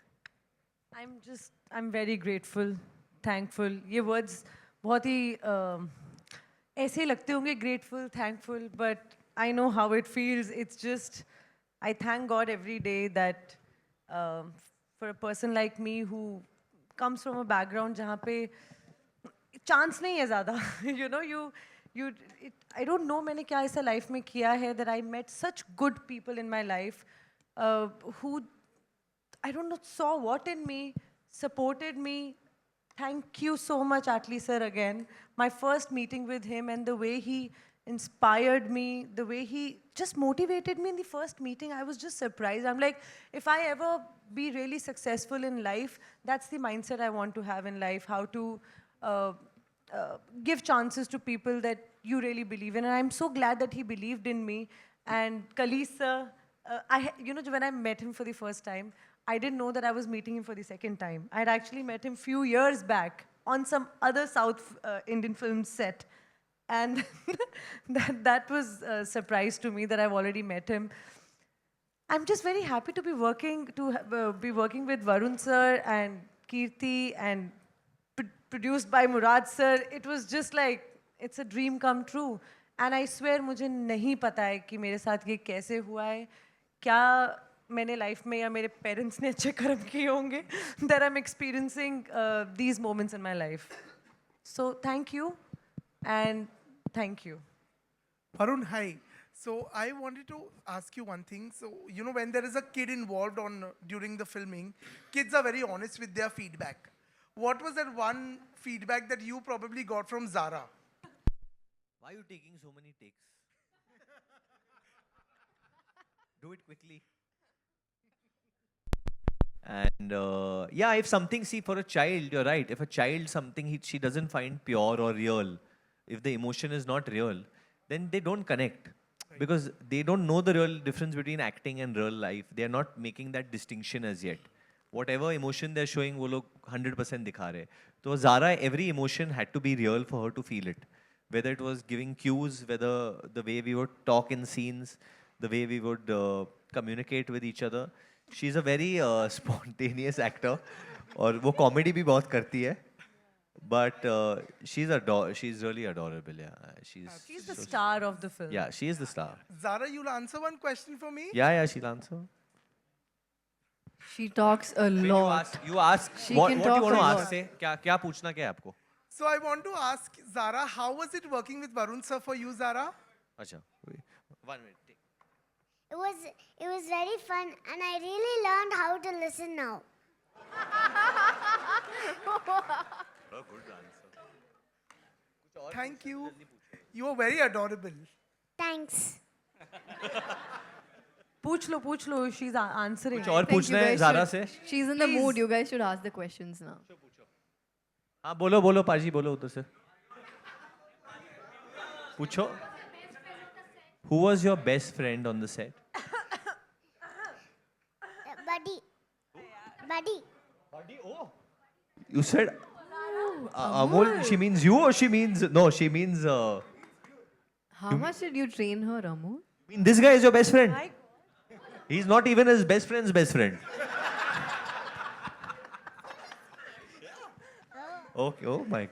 I'm very grateful, thankful. ये words बहुत ही ऐसे लगते होंगे, grateful, thankful, but I know how it feels. It's just, I thank God every day that for a person like me who comes from a background जहाँ पे chance नहीं है ज़्यादा, I don't know मैंने क्या ऐसा life में किया है that I met such good people in my life who, I don't know, saw what in me, supported me. Thank you so much, Atlee sir, again. My first meeting with him and the way he inspired me, the way he just motivated me in the first meeting, I was just surprised. I'm like, if I ever be really successful in life, that's the mindset I want to have in life, how to give chances to people that you really believe in. And I'm so glad that he believed in me. And Kalis sir, when I met him for the first time, I didn't know that I was meeting him for the second time. I had actually met him few years back on some other South Indian film set. And that was a surprise to me that I've already met him. I'm just very happy to be working with Varun sir and Kirti and produced by Murad sir. It was just like, it's a dream come true. And I swear मुझे नहीं पता है कि मेरे साथ ये कैसे हुआ है, क्या मैंने लाइफ में या मेरे पेरेंट्स ने अच्छे कर्म किए होंगे that I'm experiencing these moments in my life. So thank you and thank you. Varun, hi. So I wanted to ask you one thing. So, when there is a kid involved during the filming, kids are very honest with their feedback. What was that one feedback that you probably got from Zara? Why are you taking so many takes? Do it quickly. And yeah, if something, see, for a child, you're right. If a child, something she doesn't find pure or real, if the emotion is not real, then they don't connect. Right. Because they don't know the real difference between acting and real life. They are not making that distinction as yet. Whatever emotion they're showing, वो लोग 100% दिखा रहे. So Zara, every emotion had to be real for her to feel it. Whether it was giving cues, whether the way we would talk in scenes, the way we would communicate with each other. She's a very spontaneous actor. और वो comedy भी बहुत करती है. But she's really adorable. Yeah, she's the star of the film. Yeah, she is the star. Zara, you'll answer one question for me? Yeah, she'll answer. She talks a lot. You ask. What do you want to ask? Say, क्या पूछना क्या है आपको? So I want to ask Zara, how was it working with Varun sir for you, Zara? अच्छा, 1 minute. It was very fun, and I really learned how to listen now. Good answer. Thank you. You are very adorable. Thanks. पूछ लो, she's answering. कुछ और पूछना है Zara से? She's in the mood. You guys should ask the questions now. हाँ बोलो पाजी बोलो उधर से. पूछो. Who was your best friend on the set? Buddy. Oh. You said Amol. She means you, or she means no? She means. How much did you train her, Amol? I mean, this guy is your best friend. He's not even his best friend's best friend. Okay. Oh my.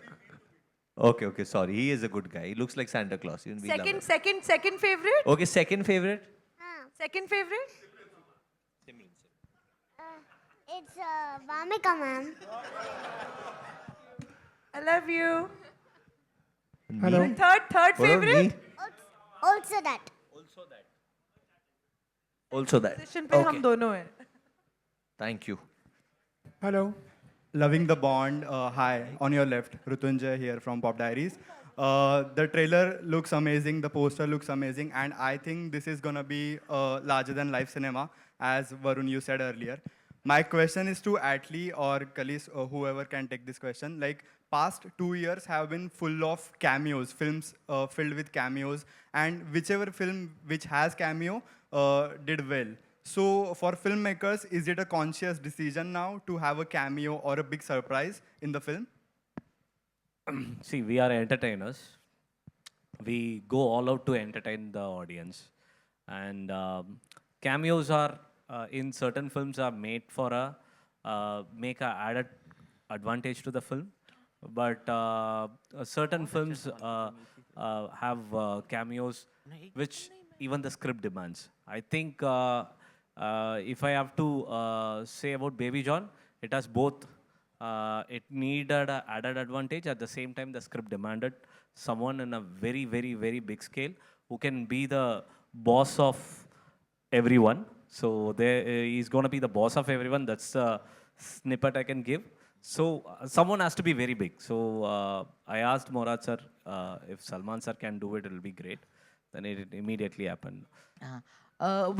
Okay. Sorry. He is a good guy. He looks like Santa Claus. Even we love him. Second favorite? Okay, second favorite. Second favorite? It's Vamika, ma'am. I love you. Hello. Third favorite? Also that. Also that. Position पे हम दोनों हैं. Thank you. Hello. Loving the Bond. Hi. On your left, Rutunjay here from Pop Diaries. The trailer looks amazing. The poster looks amazing. And I think this is going to be larger than life cinema, as Varun, you said earlier. My question is to Atlee or Kalis, or whoever can take this question. Like, past 2 years have been full of cameos, films filled with cameos, and whichever film which has cameo did well. So for filmmakers, is it a conscious decision now to have a cameo or a big surprise in the film? See, we are entertainers. We go all out to entertain the audience. And cameos are, in certain films, are made for make a added advantage to the film. But certain films have cameos which even the script demands. I think if I have to say about Baby John, it has both. It needed an added advantage. At the same time, the script demanded someone in a very, very, very big scale who can be the boss of everyone. So there, he's going to be the boss of everyone. That's the snippet I can give. So someone has to be very big. So I asked Morad sir if Salman sir can do it, it'll be great. Then it immediately happened.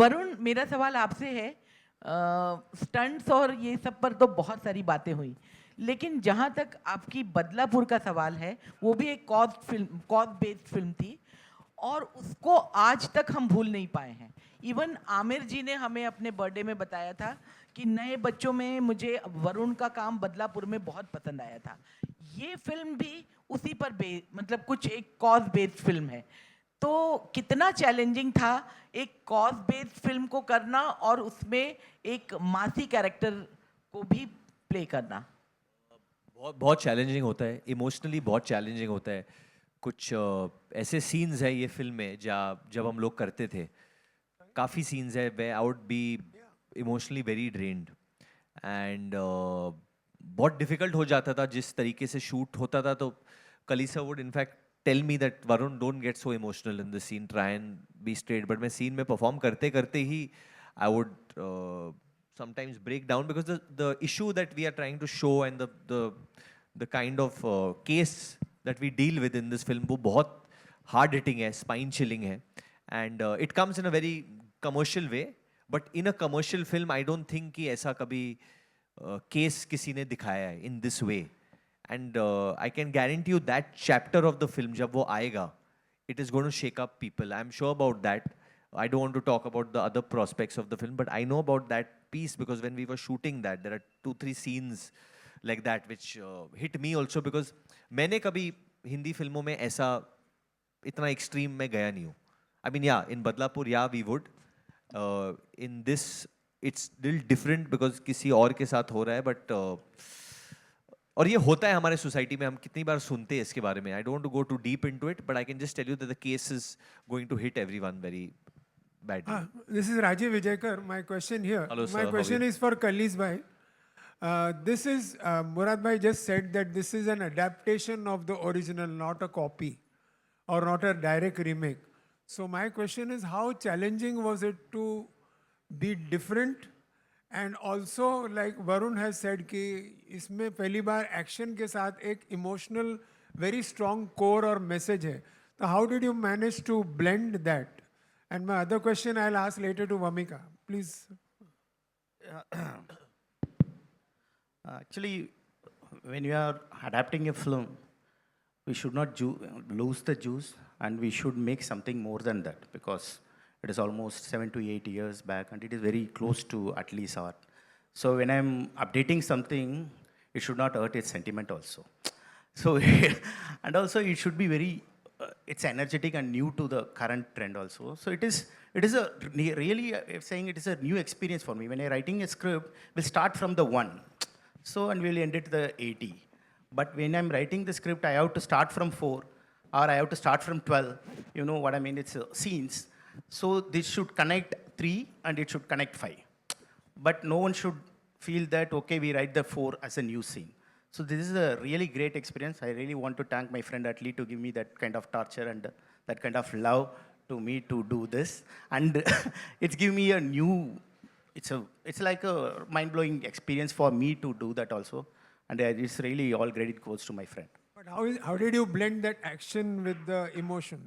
Varun, मेरा सवाल आपसे है, stunts और ये सब पर तो बहुत सारी बातें हुई, लेकिन जहाँ तक आपकी बदलापुर का सवाल है, वो भी एक कॉज बेस्ड फिल्म थी और उसको आज तक हम भूल नहीं पाए हैं. इवन आमिर जी ने हमें अपने बर्थडे में बताया था कि नए बच्चों में मुझे वरुण का काम बदलापुर में बहुत पसंद आया था. ये फिल्म भी उसी पर मतलब कुछ एक कॉज बेस्ड फिल्म है. तो कितना चैलेंजिंग था एक कॉज बेस्ड फिल्म को करना और उसमें एक मासी कैरेक्टर को भी प्ले करना. बहुत चैलेंजिंग होता है, इमोशनली बहुत चैलेंजिंग होता है. कुछ ऐसे सीन्स है ये फिल्म में जब हम लोग करते थे, काफ़ी सीन्स है where I would be emotionally very drained and बहुत डिफ़िकल्ट हो जाता था जिस तरीके से शूट होता था. तो Kalees would in fact tell me that Varun don't get so emotional in the scene, try and be straight. But मैं सीन में परफॉर्म करते करते ही I would sometimes break down because the issue that we are trying to show and the kind of case that we deal with in this film वो बहुत hard hitting है, spine chilling है, and it comes in a very commercial way, but in a commercial film I don't think कि ऐसा कभी case किसी ने दिखाया है in this way, and I can guarantee you that chapter of the film जब वो आएगा it is going to shake up people. I'm sure about that. I don't want to talk about the other prospects of the film, but I know about that piece because when we were shooting that, there are 2-3 scenes like that which hit me also because मैंने कभी हिंदी फिल्मों में ऐसा इतना extreme में गया नहीं हूँ. I mean, yeah, in Badlapur, yeah, we would. In this, it's little different because किसी और के साथ हो रहा है, but और ये होता है हमारे सोसाइटी में, हम कितनी बार सुनते हैं इसके बारे में. I don't want to go too deep into it, but I can just tell you that the case is going to hit everyone very badly. This is Rajiv Vijayakar. My question here. Hello, sir. My question is for Kalis Bhai. This is, Murad Bhai just said that this is an adaptation of the original, not a copy or not a direct remake. So my question is, how challenging was it to be different? And also, like Varun has said कि इसमें पहली बार action के साथ एक emotional, very strong core और message है. So how did you manage to blend that? And my other question I'll ask later to Vamika. Please. Actually, when you are adapting a film, we should not lose the juice and we should make something more than that because it is almost 7 to 8 years back and it is very close to Atli's art. So when I'm updating something, it should not hurt its sentiment also. So, and also it should be very, it's energetic and new to the current trend also. So it is a really, saying it is a new experience for me. When I'm writing a script, we'll start from the 1. So, and we'll end at the 80. But when I'm writing the script, I have to start from 4 or I have to start from 12. You know what I mean? It's scenes. So this should connect 3 and it should connect 5. But no one should feel that, okay, we write the 4 as a new scene. So this is a really great experience. I really want to thank my friend Atli to give me that kind of torture and that kind of love to me to do this. And it's given me a new, it's like a mind-blowing experience for me to do that also. And it's really all credit goes to my friend. But how did you blend that action with the emotion?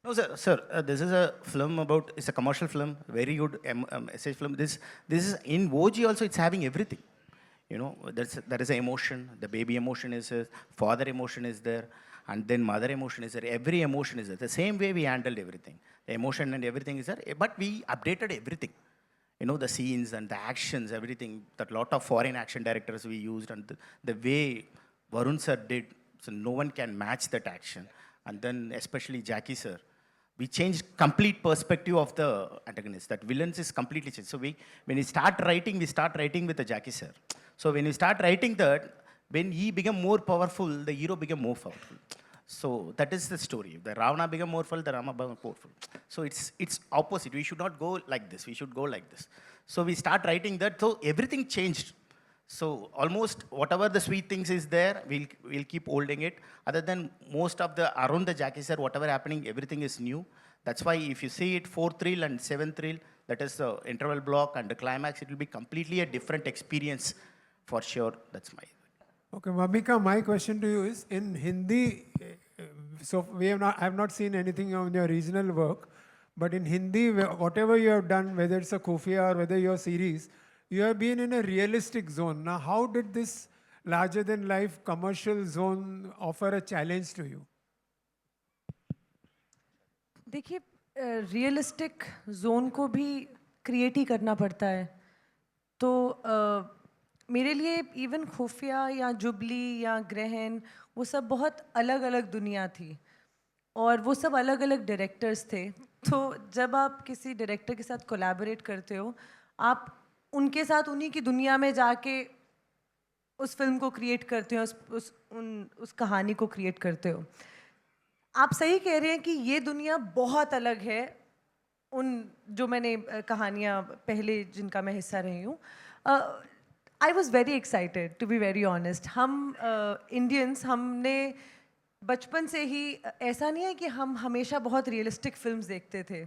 No, sir. This is a film about, it's a commercial film, very good message film. This is, in OG also, it's having everything. You know, there is an emotion, the baby emotion is there, father emotion is there, and then mother emotion is there, every emotion is there. The same way we handled everything. The emotion and everything is there, but we updated everything. You know, the scenes and the actions, everything, that lot of foreign action directors we used, and the way Varun sir did, so no one can match that action. And then especially Jackie sir, we changed complete perspective of the antagonist. That villains is completely changed. So when we start writing with the Jackie sir. So when we start writing that, when he became more powerful, the hero became more powerful. So that is the story. The Ravana became more powerful, the Rama became powerful. So it's opposite. We should not go like this. We should go like this. So we start writing that. So everything changed. So almost whatever the sweet things is there, we'll keep holding it. Other than most of the around the Jackie sir, whatever happening, everything is new. That's why if you see it, 4th reel and 7th reel, that is the interval block and the climax, it will be completely a different experience for sure. That's my. Okay, Mamika, my question to you is, in Hindi, so I have not seen anything on your regional work, but in Hindi, whatever you have done, whether it's a Khufia or whether your series, you have been in a realistic zone. Now, how did this larger than life commercial zone offer a challenge to you? देखिए, realistic zone को भी create ही करना पड़ता है. तो मेरे लिए even खुफिया या जुबली या ग्रहण, वो सब बहुत अलग अलग दुनिया थी और वो सब अलग अलग डायरेक्टर्स थे. तो जब आप किसी डायरेक्टर के साथ कोलैबोरेट करते हो, आप उनके साथ उन्हीं की दुनिया में जाके उस फिल्म को क्रिएट करते हो, उस कहानी को क्रिएट करते हो. आप सही कह रहे हैं कि ये दुनिया बहुत अलग है उन जो मैंने कहानियाँ पहले जिनका मैं हिस्सा रही हूँ. I was very excited to be very honest. हम इंडियंस हमने बचपन से ही, ऐसा नहीं है कि हम हमेशा बहुत रियलिस्टिक फिल्म्स देखते थे.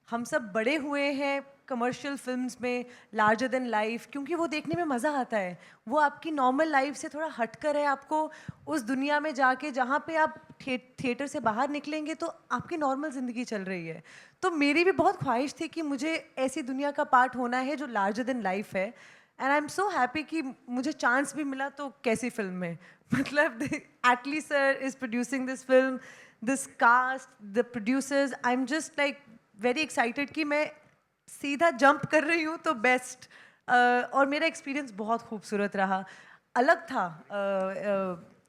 हम सब बड़े हुए हैं कमर्शियल फिल्म्स में, लार्जर देन लाइफ, क्योंकि वो देखने में मज़ा आता है. वो आपकी नॉर्मल लाइफ से थोड़ा हटकर है. आपको उस दुनिया में जाके, जहाँ पे आप थिएटर से बाहर निकलेंगे तो आपकी नॉर्मल ज़िंदगी चल रही है. तो मेरी भी बहुत ख्वाहिश थी कि मुझे ऐसी दुनिया का पार्ट होना है जो लार्जर देन लाइफ है. And I am so happy कि मुझे चांस भी मिला. तो कैसी फिल्म में, मतलब Atlee sir is producing this film, this cast, the producers, I am just like very excited कि मैं सीधा जंप कर रही हूँ. तो बेस्ट. और मेरा एक्सपीरियंस बहुत खूबसूरत रहा, अलग था.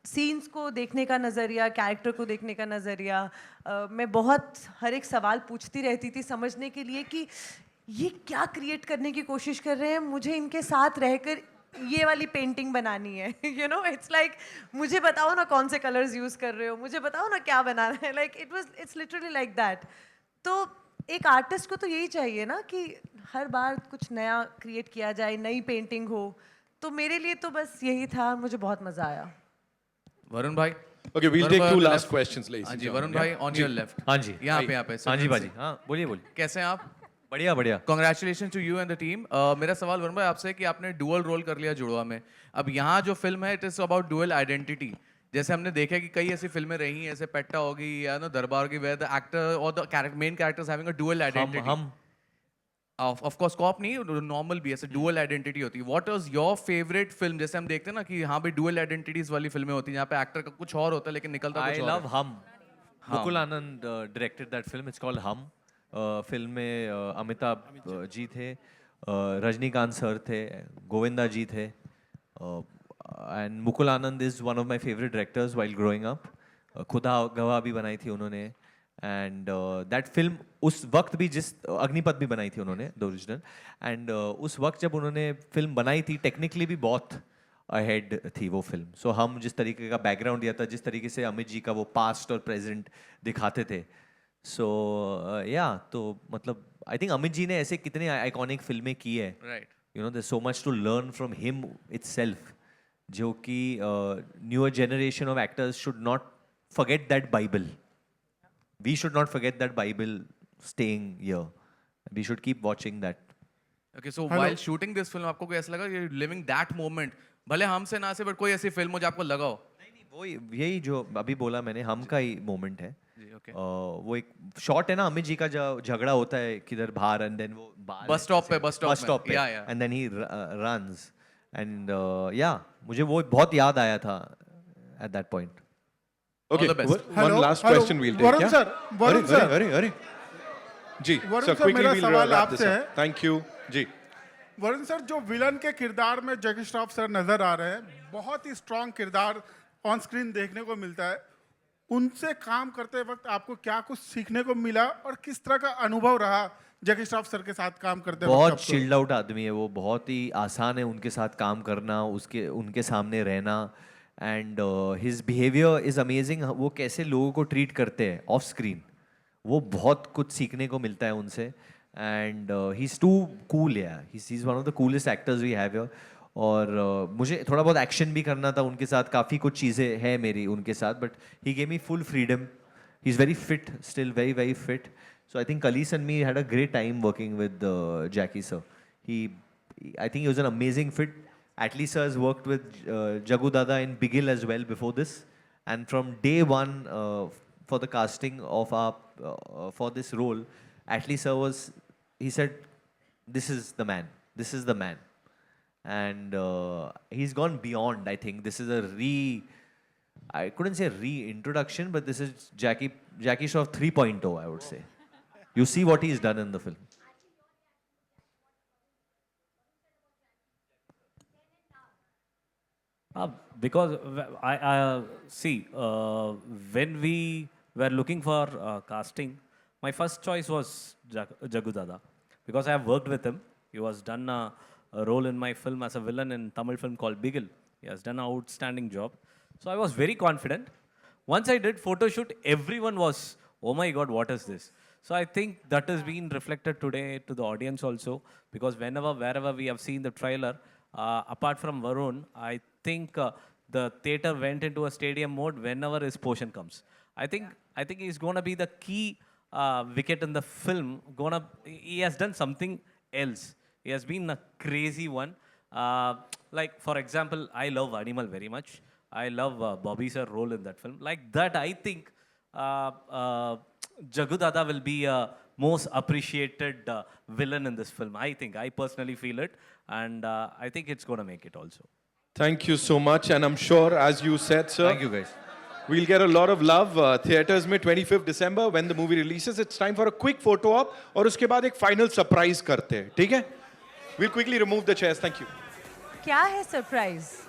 सीन्स को देखने का नज़रिया, कैरेक्टर को देखने का नज़रिया. मैं बहुत हर एक सवाल पूछती रहती थी समझने के लिए कि ये क्या क्रिएट करने की कोशिश कर रहे हैं. मुझे इनके साथ रहकर ये वाली पेंटिंग बनानी है. यू नो, इट्स लाइक मुझे बताओ ना कौन से कलर्स यूज़ कर रहे हो, मुझे बताओ ना क्या बनाना है. Like it's literally like that. तो एक आर्टिस्ट को तो यही चाहिए ना कि हर बार कुछ नया क्रिएट किया जाए, नई पेंटिंग हो. तो मेरे लिए तो बस यही था. मुझे बहुत मज़ा आया. वरुण भाई. Okay, we'll take two last questions, ladies and ji, gentlemen. Varun भाई ऑन योर लेफ्ट. हाँ जी, यहाँ पे हाँ जी भाजी, हाँ बोलिए बोलिए. कैसे हैं आप? बढ़िया बढ़िया. Congratulation to you and the team. मेरा सवाल वरुण भाई आपसे है कि आपने डुअल रोल कर लिया जुड़वा में. अब यहाँ जो फिल्म है, it is about dual identity. जैसे हमने देखा कि कई ऐसी फिल्में रही हैं, जैसे पेट्टा होगी या ना दरबार की, वेयर द एक्टर और the main characters having a dual identity. हम ऑफ कोर्स कॉप नहीं, नॉर्मल भी ऐसे डुअल आइडेंटिटी होती है. What was your favourite film? जैसे हम देखते हैं ना कि यहाँ पे डुअल आइडेंटिटीज वाली फिल्में होती हैं, जहाँ पे एक्टर का कुछ और होता है लेकिन निकलता कुछ और. I love Hum. Mukul Anand directed that film. It's called Hum. Film में अमिताभ जी थे, रजनीकांत सर थे, गोविंदा जी थे. And Mukul Anand is one of my favourite directors while growing up. खुदा गवाह भी बनाई थी उन्होंने. एंड दैट फिल्म उस वक्त भी, जिस अग्निपथ भी बनाई थी उन्होंने, द ओरिजिनल. एंड उस वक्त जब उन्होंने फिल्म बनाई थी, टेक्निकली भी बहुत अहेड थी वो फिल्म. सो हम जिस तरीके का बैकग्राउंड दिया था, जिस तरीके से अमित जी का वो पास्ट और प्रेजेंट दिखाते थे, सो या तो मतलब आई थिंक अमित जी ने ऐसे कितने आइकॉनिक फिल्में की है. Right. You know, there so much to learn from him itself, जो कि newer generation of actors should not forget that bible. We should not forget that Bible staying here. We should keep watching that. Okay, so while shooting this film, आपको कोई ऐसा लगा you're living that moment? भले हमसे ना से, but कोई ऐसी फिल्म हो जो आपको लगा हो? नहीं, वो यही जो अभी बोला मैंने, हम का ही मोमेंट है. जी, okay. वो एक शॉट है ना अमित जी का, जो झगड़ा होता है किधर बाहर, एंड देन वो बस स्टॉप पे, and then he runs. And या मुझे वो बहुत याद आया था at that point. Okay, one last question we'll take. Varun sir, Varun sir, अरे जी sir, quickly we'll wrap this up. Thank you जी. वरुण सर, जो विलन के किरदार में जैकी श्रॉफ सर नजर आ रहे हैं, बहुत ही स्ट्रॉन्ग किरदार ऑन स्क्रीन देखने को मिलता है. उनसे काम करते वक्त आपको क्या कुछ सीखने को मिला और किस तरह का अनुभव रहा जैकी श्रॉफ सर के साथ काम करते वक्त? बहुत चिल्ड आउट आदमी है वो. बहुत ही आसान है उनके साथ काम करना, उनके सामने रहना. And his behaviour is amazing. वो कैसे लोगों को ट्रीट करते हैं ऑफ स्क्रीन, वो बहुत कुछ सीखने को मिलता है उनसे. And he is too cool. He is one of the coolest actors we have here. और मुझे थोड़ा बहुत एक्शन भी करना था उनके साथ. काफ़ी कुछ चीज़ें हैं मेरी उनके साथ, but he gave me full freedom. He is very fit, still very very fit. So I think Kalis and me had a great time working with Jackie sir. I think he was an amazing fit. Atlee sir has worked with Jagu Dada in Bigil as well before this. And from day one, for the casting of for this role, Atlee sir he said, this is the man. This is the man. And he's gone beyond, I think. This is I couldn't say reintroduction, but this is Jackie Shroff 3.0, I would say. You see what he's done in the film. Because I see, when we were looking for casting, my first choice was Jagu Dada, because I have worked with him. He was done a role in my film as a villain in Tamil film called Bigil. He has done an outstanding job. So I was very confident. Once I did photo shoot, everyone was, oh my God, what is this? So I think that has been reflected today to the audience also, because wherever we have seen the trailer, apart from Varun, I think the theater went into a stadium mode whenever his portion comes. I think he's going to be the key wicket in the film. He has done something else. He has been a crazy one. Like, for example, I love Animal very much. I love Bobby sir's role in that film. Like that, I think Jagu Dada will be a most appreciated villain in this film. I personally feel it. And I think it's going to make it also. Thank you so much. And I'm sure, as you said, sir. Thank you, guys. We'll get a lot of love. Theaters में 25th December, when the movie releases, it's time for a quick photo op. और उसके बाद एक final surprise करते हैं. ठीक है? We'll quickly remove the chairs. Thank you. क्या है surprise?